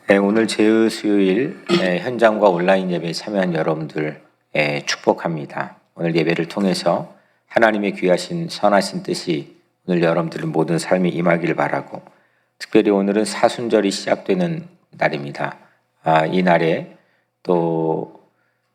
네, 오늘 제의수요일 현장과 온라인 예배에 참여한 여러분들 축복합니다. 오늘 예배를 통해서 하나님의 귀하신 선하신 뜻이 오늘 여러분들 모든 삶에 임하길 바라고, 특별히 오늘은 사순절이 시작되는 날입니다. 이 날에 또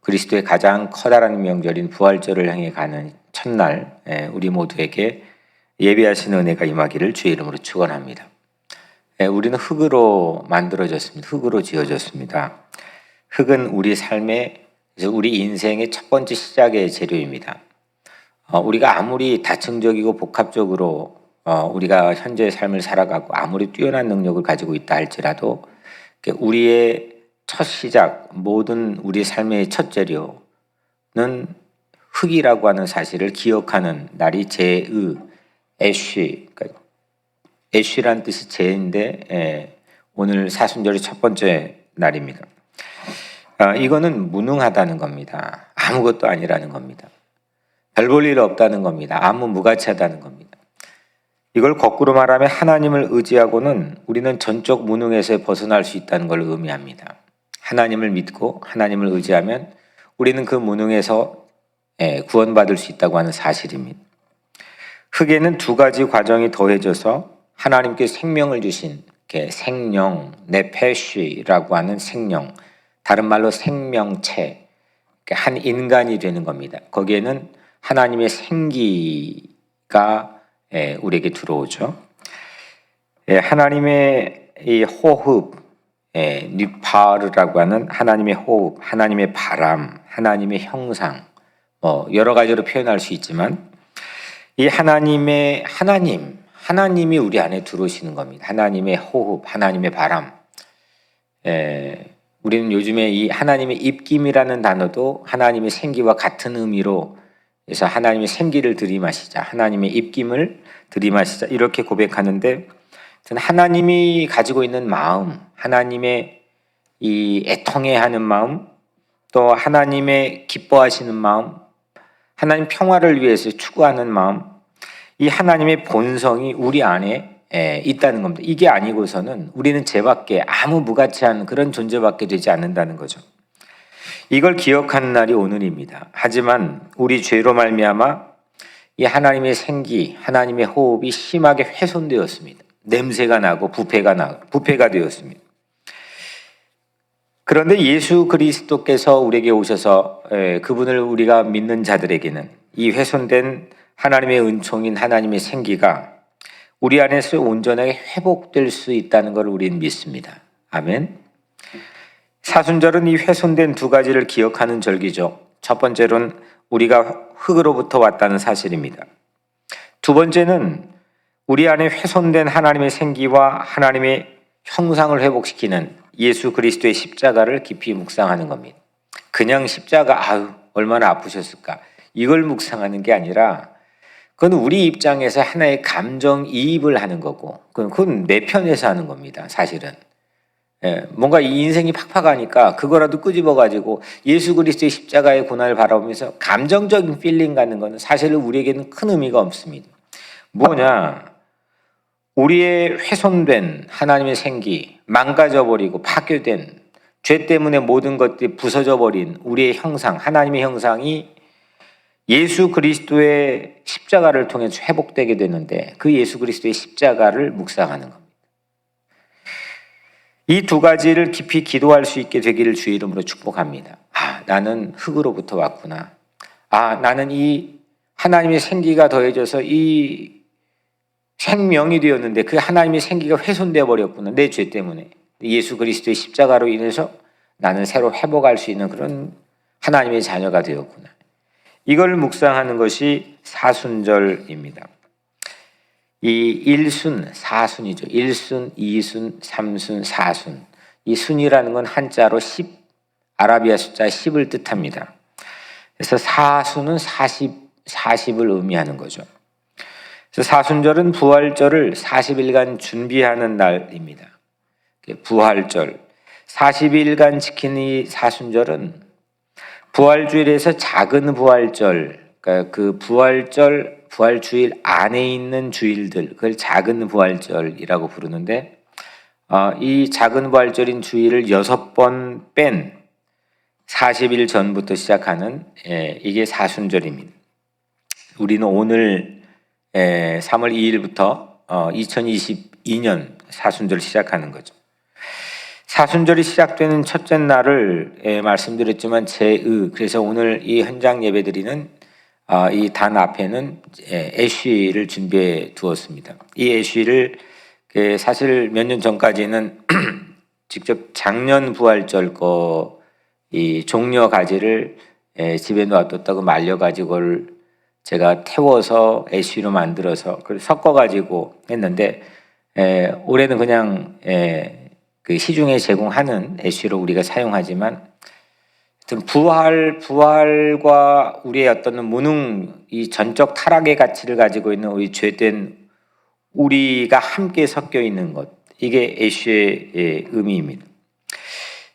그리스도의 가장 커다란 명절인 부활절을 향해 가는 첫날, 우리 모두에게 예배하시는 은혜가 임하기를 주의 이름으로 축원합니다. 우리는 흙으로 만들어졌습니다. 흙으로 지어졌습니다. 흙은 우리 삶의, 우리 인생의 첫 번째 시작의 재료입니다. 우리가 아무리 다층적이고 복합적으로 우리가 현재의 삶을 살아가고 아무리 뛰어난 능력을 가지고 있다 할지라도 우리의 첫 시작, 모든 우리 삶의 첫 재료는 흙이라고 하는 사실을 기억하는 날이 제의, 애쉬, 애쉬란 뜻이 제인데 오늘 사순절이 첫 번째 날입니다. 이거는 무능하다는 겁니다. 아무것도 아니라는 겁니다. 별 볼 일 없다는 겁니다. 아무 무가치하다는 겁니다. 이걸 거꾸로 말하면 하나님을 의지하고는 우리는 전적 무능에서 벗어날 수 있다는 걸 의미합니다. 하나님을 믿고 하나님을 의지하면 우리는 그 무능에서 구원받을 수 있다고 하는 사실입니다. 흙에는 두 가지 과정이 더해져서 하나님께 생명을 주신 생령, 네페쉬라고 하는 생명, 다른 말로 생명체, 한 인간이 되는 겁니다. 거기에는 하나님의 생기가 우리에게 들어오죠. 하나님의 이 호흡, 니파르라고 하는 하나님의 호흡, 하나님의 바람, 하나님의 형상, 여러 가지로 표현할 수 있지만 이 하나님이 우리 안에 들어오시는 겁니다. 하나님의 호흡, 하나님의 바람. 우리는 요즘에 이 하나님의 입김이라는 단어도 하나님의 생기와 같은 의미로 해서 하나님의 생기를 들이마시자, 하나님의 입김을 들이마시자 이렇게 고백하는데, 하나님이 가지고 있는 마음, 하나님의 이 애통해하는 마음, 또 하나님의 기뻐하시는 마음, 하나님 평화를 위해서 추구하는 마음, 이 하나님의 본성이 우리 안에 있다는 겁니다. 이게 아니고서는 우리는 죄밖에, 아무 무가치한 그런 존재밖에 되지 않는다는 거죠. 이걸 기억하는 날이 오늘입니다. 하지만 우리 죄로 말미암아 이 하나님의 생기, 하나님의 호흡이 심하게 훼손되었습니다. 냄새가 나고 부패가 되었습니다. 그런데 예수 그리스도께서 우리에게 오셔서 그분을 우리가 믿는 자들에게는 이 훼손된 하나님의 은총인 하나님의 생기가 우리 안에서 온전하게 회복될 수 있다는 것을 우리는 믿습니다. 아멘. 사순절은 이 훼손된 두 가지를 기억하는 절기죠. 첫 번째로는 우리가 흙으로부터 왔다는 사실입니다. 두 번째는 우리 안에 훼손된 하나님의 생기와 하나님의 형상을 회복시키는 예수 그리스도의 십자가를 깊이 묵상하는 겁니다. 그냥 십자가, 얼마나 아프셨을까, 이걸 묵상하는 게 아니라 그건 우리 입장에서 하나의 감정이입을 하는 거고, 그건 내 편에서 하는 겁니다. 사실은 뭔가 이 인생이 팍팍하니까 그거라도 끄집어가지고 예수 그리스도의 십자가의 고난을 바라보면서 감정적인 필링 갖는 거는 사실 우리에게는 큰 의미가 없습니다. 뭐냐, 우리의 훼손된 하나님의 생기, 망가져버리고 파괴된 죄 때문에 모든 것들이 부서져버린 우리의 형상, 하나님의 형상이 예수 그리스도의 십자가를 통해서 회복되게 되는데, 그 예수 그리스도의 십자가를 묵상하는 겁니다. 이 두 가지를 깊이 기도할 수 있게 되기를 주의 이름으로 축복합니다. 나는 흙으로부터 왔구나. 나는 이 하나님의 생기가 더해져서 이 생명이 되었는데 그 하나님의 생기가 훼손되어 버렸구나. 내 죄 때문에. 예수 그리스도의 십자가로 인해서 나는 새로 회복할 수 있는 그런 하나님의 자녀가 되었구나. 이걸 묵상하는 것이 사순절입니다. 이 1순, 4순이죠. 1순, 2순, 3순, 4순. 이 순이라는 건 한자로 10, 아라비아 숫자 10을 뜻합니다. 그래서 4순은 40을 의미하는 거죠. 그래서 사순절은 부활절을 40일간 준비하는 날입니다. 부활절. 40일간 지키는 이 사순절은 부활주일에서 작은 부활절, 그러니까 그 부활주일 안에 있는 주일들, 그걸 작은 부활절이라고 부르는데, 이 작은 부활절인 주일을 6번 뺀 40일 전부터 시작하는 이게 사순절입니다. 우리는 오늘 3월 2일부터 2022년 사순절을 시작하는 거죠. 사순절이 시작되는 첫째 날을 말씀드렸지만 그래서 오늘 이 현장 예배드리는 이 단 앞에는 애쉬를 준비해 두었습니다. 이 애쉬를 사실 몇 년 전까지는 직접 작년 부활절 이 종려 가지를 집에 놔뒀다고 말려가지고 제가 태워서 애쉬로 만들어서 그걸 섞어가지고 했는데 올해는 그냥 그 시중에 제공하는 애쉬로 우리가 사용하지만 부활과 우리의 어떤 무능, 이 전적 타락의 가치를 가지고 있는 우리 죄된 우리가 함께 섞여 있는 것, 이게 애쉬의 의미입니다.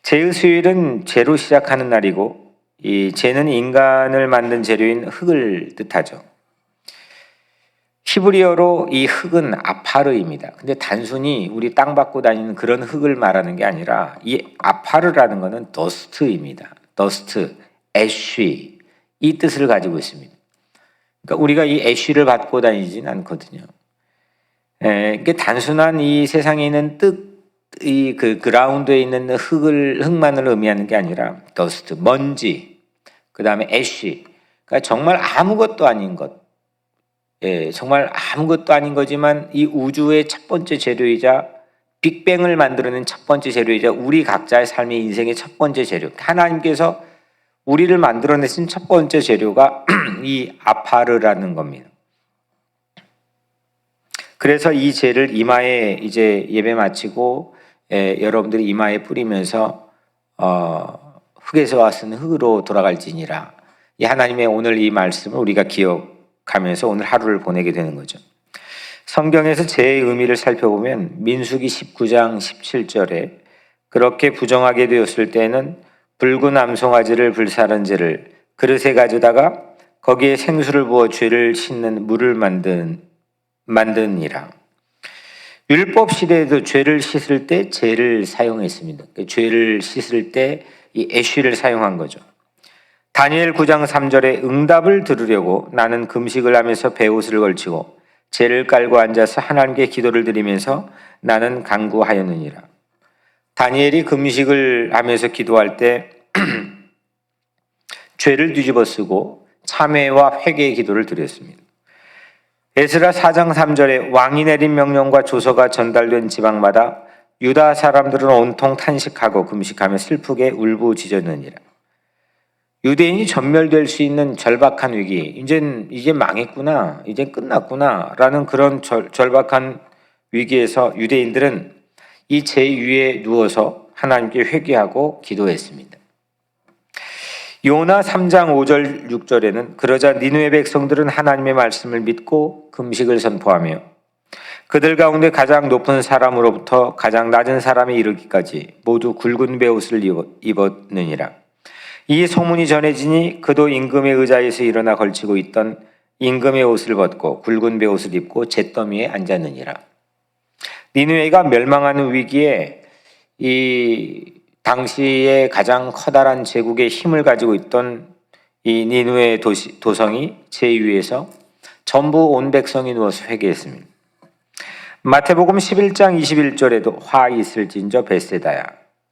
죄의 수요일은 죄로 시작하는 날이고 이 죄는 인간을 만든 재료인 흙을 뜻하죠. 히브리어로 이 흙은 아파르입니다. 근데 단순히 우리 땅 밟고 다니는 그런 흙을 말하는 게 아니라 이 아파르라는 것은 더스트입니다. 더스트, 애쉬, 이 뜻을 가지고 있습니다. 그러니까 우리가 이 애쉬를 받고 다니진 않거든요. 이게 단순한 이 세상에 있는 그 그라운드에 있는 흙만을 의미하는 게 아니라 더스트, 먼지, 그 다음에 애쉬, 그러니까 정말 아무것도 아닌 것. 정말 아무것도 아닌 거지만 이 우주의 첫 번째 재료이자 빅뱅을 만들어낸 첫 번째 재료이자 우리 각자의 삶의 인생의 첫 번째 재료, 하나님께서 우리를 만들어내신 첫 번째 재료가 이 아파르라는 겁니다. 그래서 이 죄를 이마에 이제 예배 마치고 여러분들이 이마에 뿌리면서 흙에서 왔은 흙으로 돌아갈지니라, 이 하나님의 오늘 이 말씀을 우리가 기억하면서 오늘 하루를 보내게 되는 거죠. 성경에서 죄의 의미를 살펴보면 민수기 19장 17절에 그렇게 부정하게 되었을 때는 붉은 암송아지를 불사른제를 그릇에 가져다가 거기에 생수를 부어 죄를 씻는 물을 만드니라. 율법 시대에도 죄를 씻을 때 죄를 사용했습니다. 죄를 씻을 때 이 애쉬를 사용한 거죠. 다니엘 9장 3절에 응답을 들으려고 나는 금식을 하면서 베옷을 걸치고 재를 깔고 앉아서 하나님께 기도를 드리면서 나는 간구하였느니라. 다니엘이 금식을 하면서 기도할 때 죄를 뒤집어 쓰고 참회와 회개의 기도를 드렸습니다. 에스라 4장 3절에 왕이 내린 명령과 조서가 전달된 지방마다 유다 사람들은 온통 탄식하고 금식하며 슬프게 울부짖었느니라. 유대인이 전멸될 수 있는 절박한 위기, 이제 망했구나, 이제 끝났구나 라는 그런 절박한 위기에서 유대인들은 이 죄 위에 누워서 하나님께 회개하고 기도했습니다. 요나 3장 5절 6절에는 그러자 니느웨 백성들은 하나님의 말씀을 믿고 금식을 선포하며 그들 가운데 가장 높은 사람으로부터 가장 낮은 사람에 이르기까지 모두 굵은 베옷을 입었느니라. 이 소문이 전해지니 그도 임금의 의자에서 일어나 걸치고 있던 임금의 옷을 벗고 굵은 베옷을 입고 잿더미에 앉았느니라. 니느웨가 멸망하는 위기에 이 당시에 가장 커다란 제국의 힘을 가지고 있던 이 니느웨 도성이 제 위에서 전부 온 백성이 누워서 회개했습니다. 마태복음 11장 21절에도 화 있을진저 벳세다야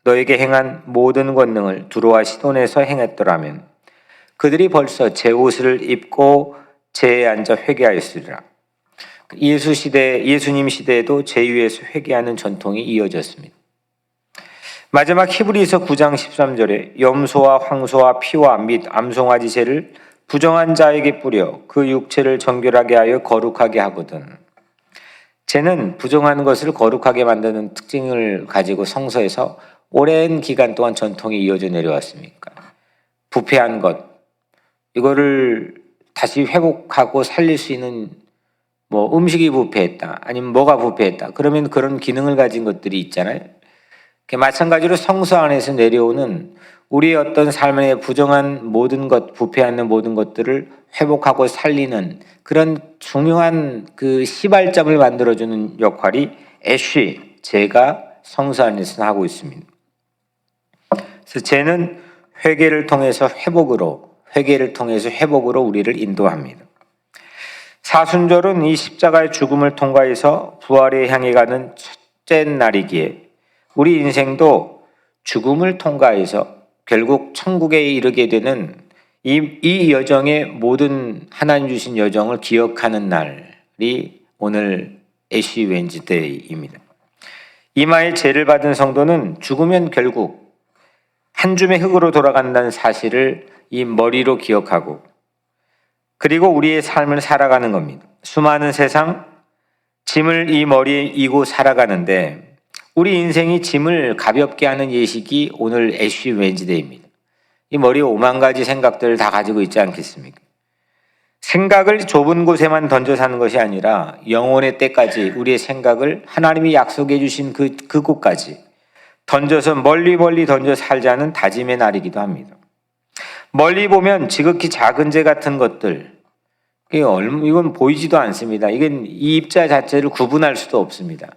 너에게 행한 모든 권능을 두로와 시돈에서 행했더라면 그들이 벌써 제 옷을 입고 제에 앉아 회개하였으리라. 예수님 시대에도 제 위에서 회개하는 전통이 이어졌습니다. 마지막 히브리서 9장 13절에 염소와 황소와 피와 및 암송아지 새를 부정한 자에게 뿌려 그 육체를 정결하게 하여 거룩하게 하거든. 죄는 부정한 것을 거룩하게 만드는 특징을 가지고 성서에서 오랜 기간 동안 전통이 이어져 내려왔습니까? 부패한 것, 이거를 다시 회복하고 살릴 수 있는 음식이 부패했다, 아니면 뭐가 부패했다, 그러면 그런 기능을 가진 것들이 있잖아요. 마찬가지로 성서 안에서 내려오는 우리의 어떤 삶의 부정한 모든 것, 부패하는 모든 것들을 회복하고 살리는 그런 중요한 그 시발점을 만들어주는 역할이 애쉬, 죄가 성서 안에서는 하고 있습니다. 그래서 죄는 회개를 통해서 회복으로 우리를 인도합니다. 사순절은 이 십자가의 죽음을 통과해서 부활에 향해 가는 첫째 날이기에 우리 인생도 죽음을 통과해서 결국 천국에 이르게 되는 이 여정의 모든 하나님 주신 여정을 기억하는 날이 오늘 애쉬 웬즈데이입니다. 이마에 죄를 받은 성도는 죽으면 결국 한 줌의 흙으로 돌아간다는 사실을 이 머리로 기억하고 그리고 우리의 삶을 살아가는 겁니다. 수많은 세상 짐을 이 머리에 이고 살아가는데 우리 인생이 짐을 가볍게 하는 예식이 오늘 애쉬 웬즈데이입니다. 이 머리에 5만 가지 생각들을 다 가지고 있지 않겠습니까? 생각을 좁은 곳에만 던져 사는 것이 아니라 영혼의 때까지 우리의 생각을 하나님이 약속해 주신 그곳까지 던져서 멀리 던져 살자는 다짐의 날이기도 합니다. 멀리 보면 지극히 작은 죄 같은 것들, 이건 보이지도 않습니다. 이건 이 입자 자체를 구분할 수도 없습니다.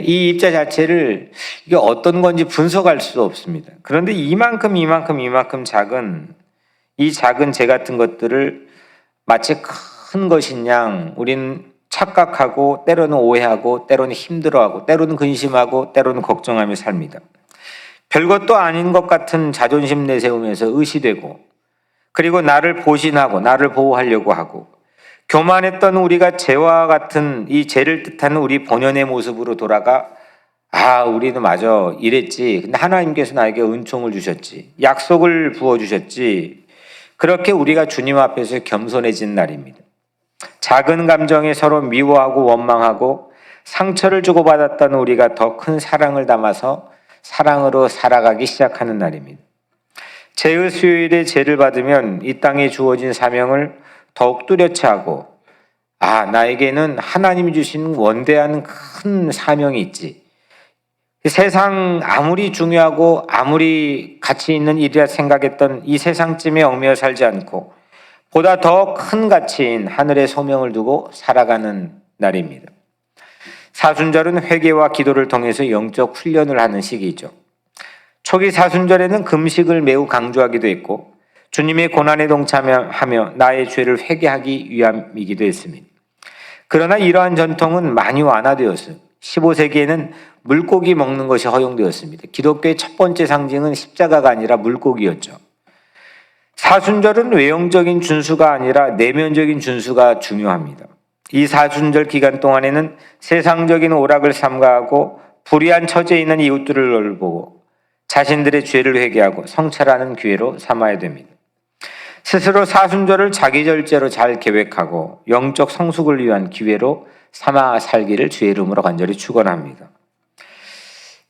이 입자 자체를 이게 어떤 건지 분석할 수도 없습니다. 그런데 이만큼 작은 이 작은 죄 같은 것들을 마치 큰 것인 양 우리는 착각하고 때로는 오해하고 때로는 힘들어하고 때로는 근심하고 때로는 걱정하며 삽니다. 별것도 아닌 것 같은 자존심 내세우면서 의시되고 그리고 나를 보신하고 나를 보호하려고 하고 교만했던 우리가 죄와 같은 이 죄를 뜻하는 우리 본연의 모습으로 돌아가 우리는 마저 이랬지. 근데 하나님께서 나에게 은총을 주셨지. 약속을 부어주셨지. 그렇게 우리가 주님 앞에서 겸손해진 날입니다. 작은 감정에 서로 미워하고 원망하고 상처를 주고받았던 우리가 더 큰 사랑을 담아서 사랑으로 살아가기 시작하는 날입니다. 죄의 수요일에 죄를 받으면 이 땅에 주어진 사명을 더욱 뚜렷이 하고 나에게는 하나님이 주신 원대한 큰 사명이 있지. 세상 아무리 중요하고 아무리 가치 있는 일이라 생각했던 이 세상쯤에 얽매여 살지 않고 보다 더 큰 가치인 하늘의 소명을 두고 살아가는 날입니다. 사순절은 회개와 기도를 통해서 영적 훈련을 하는 시기죠. 초기 사순절에는 금식을 매우 강조하기도 했고 주님의 고난에 동참하며 나의 죄를 회개하기 위함이기도 했습니다. 그러나 이러한 전통은 많이 완화되었어요. 15세기에는 물고기 먹는 것이 허용되었습니다. 기독교의 첫 번째 상징은 십자가가 아니라 물고기였죠. 사순절은 외형적인 준수가 아니라 내면적인 준수가 중요합니다. 이 사순절 기간 동안에는 세상적인 오락을 삼가하고 불의한 처지에 있는 이웃들을 보고 자신들의 죄를 회개하고 성찰하는 기회로 삼아야 됩니다. 스스로 사순절을 자기 절제로 잘 계획하고 영적 성숙을 위한 기회로 삼아 살기를 주의 이름으로 간절히 축원합니다.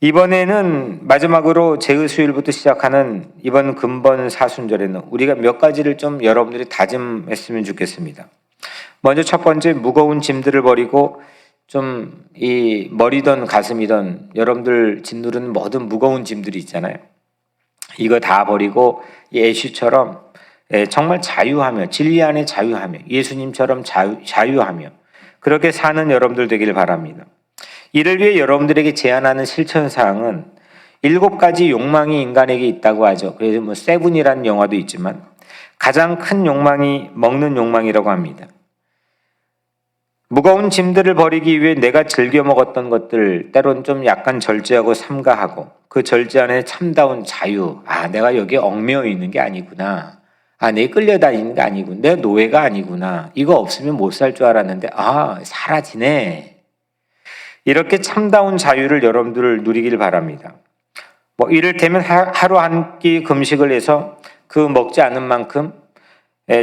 이번에는 마지막으로 제의수일부터 시작하는 이번 금번 사순절에는 우리가 몇 가지를 좀 여러분들이 다짐했으면 좋겠습니다. 먼저 첫 번째, 무거운 짐들을 버리고 좀 이 머리든 가슴이든 여러분들 짓누르는 모든 무거운 짐들이 있잖아요. 이거 다 버리고 이 애쉬처럼 정말 자유하며 진리 안에 자유하며 예수님처럼 자유하며 그렇게 사는 여러분들 되길 바랍니다. 이를 위해 여러분들에게 제안하는 실천사항은 7가지 욕망이 인간에게 있다고 하죠. 그래서 세븐이라는 영화도 있지만 가장 큰 욕망이 먹는 욕망이라고 합니다. 무거운 짐들을 버리기 위해 내가 즐겨 먹었던 것들 때론 좀 약간 절제하고 삼가하고 그 절제 안에 참다운 자유. 내가 여기에 얽매여 있는 게 아니구나. 내 끌려다니는 게 아니구나. 내 노예가 아니구나. 이거 없으면 못 살 줄 알았는데 사라지네. 이렇게 참다운 자유를 여러분들 누리길 바랍니다. 이를테면 하루 한 끼 금식을 해서 그 먹지 않은 만큼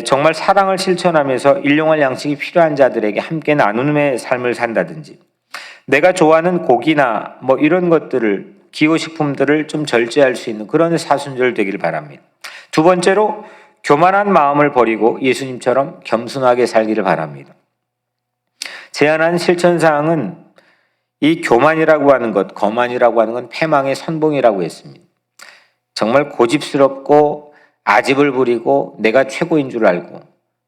정말 사랑을 실천하면서 일용할 양식이 필요한 자들에게 함께 나눔의 삶을 산다든지 내가 좋아하는 고기나 이런 것들을 기호식품들을 좀 절제할 수 있는 그런 사순절 되길 바랍니다. 두 번째로 교만한 마음을 버리고 예수님처럼 겸손하게 살기를 바랍니다. 제안한 실천사항은 이 교만이라고 하는 것, 거만이라고 하는 건 패망의 선봉이라고 했습니다. 정말 고집스럽고 아집을 부리고 내가 최고인 줄 알고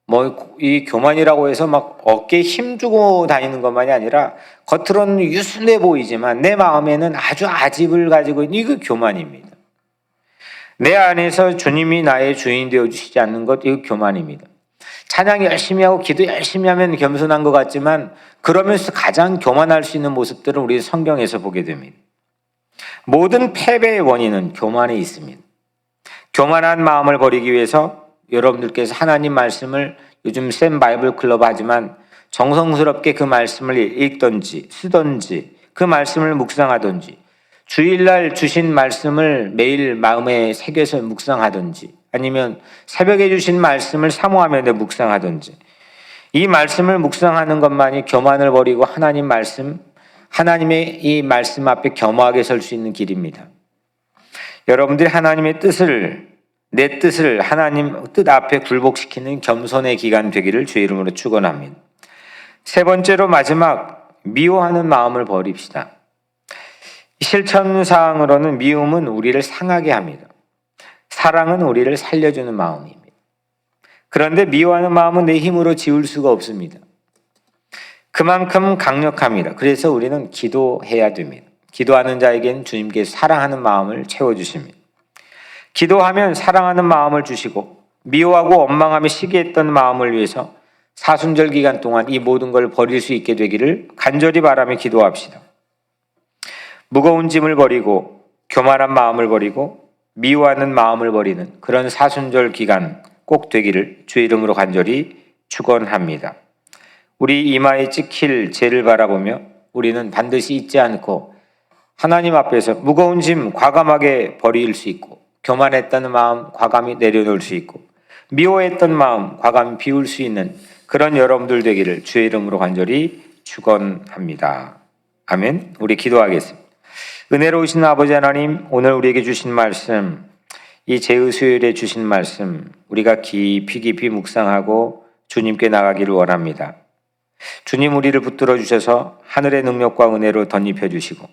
뭐 이 교만이라고 해서 막 어깨에 힘주고 다니는 것만이 아니라 겉으로는 유순해 보이지만 내 마음에는 아주 아집을 가지고 있는 이거 교만입니다. 내 안에서 주님이 나의 주인 되어주시지 않는 것 이거 교만입니다. 찬양 열심히 하고 기도 열심히 하면 겸손한 것 같지만 그러면서 가장 교만할 수 있는 모습들을 우리 성경에서 보게 됩니다. 모든 패배의 원인은 교만에 있습니다. 교만한 마음을 버리기 위해서 여러분들께서 하나님 말씀을 요즘 샘 바이블 클럽 하지만 정성스럽게 그 말씀을 읽던지 쓰던지 그 말씀을 묵상하던지 주일날 주신 말씀을 매일 마음에 새겨서 묵상하던지 아니면 새벽에 주신 말씀을 사모하며 묵상하던지 이 말씀을 묵상하는 것만이 교만을 버리고 하나님의 이 말씀 앞에 겸허하게 설 수 있는 길입니다. 여러분들이 하나님의 뜻을 내 뜻을 하나님 뜻 앞에 굴복시키는 겸손의 기간 되기를 주의 이름으로 축원합니다. 세 번째로 마지막 미워하는 마음을 버립시다. 실천사항으로는 미움은 우리를 상하게 합니다. 사랑은 우리를 살려주는 마음입니다. 그런데 미워하는 마음은 내 힘으로 지울 수가 없습니다. 그만큼 강력합니다. 그래서 우리는 기도해야 됩니다. 기도하는 자에게는 주님께서 사랑하는 마음을 채워주십니다. 기도하면 사랑하는 마음을 주시고 미워하고 원망하며 시기했던 마음을 위해서 사순절 기간 동안 이 모든 걸 버릴 수 있게 되기를 간절히 바라며 기도합시다. 무거운 짐을 버리고 교만한 마음을 버리고 미워하는 마음을 버리는 그런 사순절 기간 꼭 되기를 주의 이름으로 간절히 축원합니다. 우리 이마에 찍힐 죄를 바라보며 우리는 반드시 잊지 않고 하나님 앞에서 무거운 짐 과감하게 버릴 수 있고 교만했던 마음 과감히 내려놓을 수 있고 미워했던 마음 과감히 비울 수 있는 그런 여러분들 되기를 주의 이름으로 간절히 축원합니다. 아멘. 우리 기도하겠습니다. 은혜로우신 아버지 하나님, 오늘 우리에게 주신 말씀, 이 제의수요일에 주신 말씀 우리가 깊이 묵상하고 주님께 나가기를 원합니다. 주님 우리를 붙들어 주셔서 하늘의 능력과 은혜로 덧입혀 주시고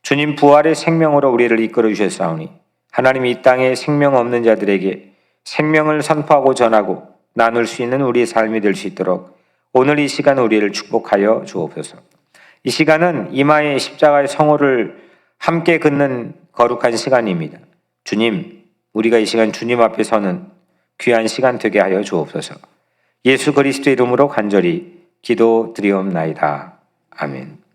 주님 부활의 생명으로 우리를 이끌어 주셨사오니 하나님 이 땅에 생명 없는 자들에게 생명을 선포하고 전하고 나눌 수 있는 우리의 삶이 될 수 있도록 오늘 이 시간 우리를 축복하여 주옵소서. 이 시간은 이마에 십자가의 성호를 함께 긋는 거룩한 시간입니다. 주님, 우리가 이 시간 주님 앞에 서는 귀한 시간 되게 하여 주옵소서. 예수 그리스도 이름으로 간절히 기도드리옵나이다. 아멘.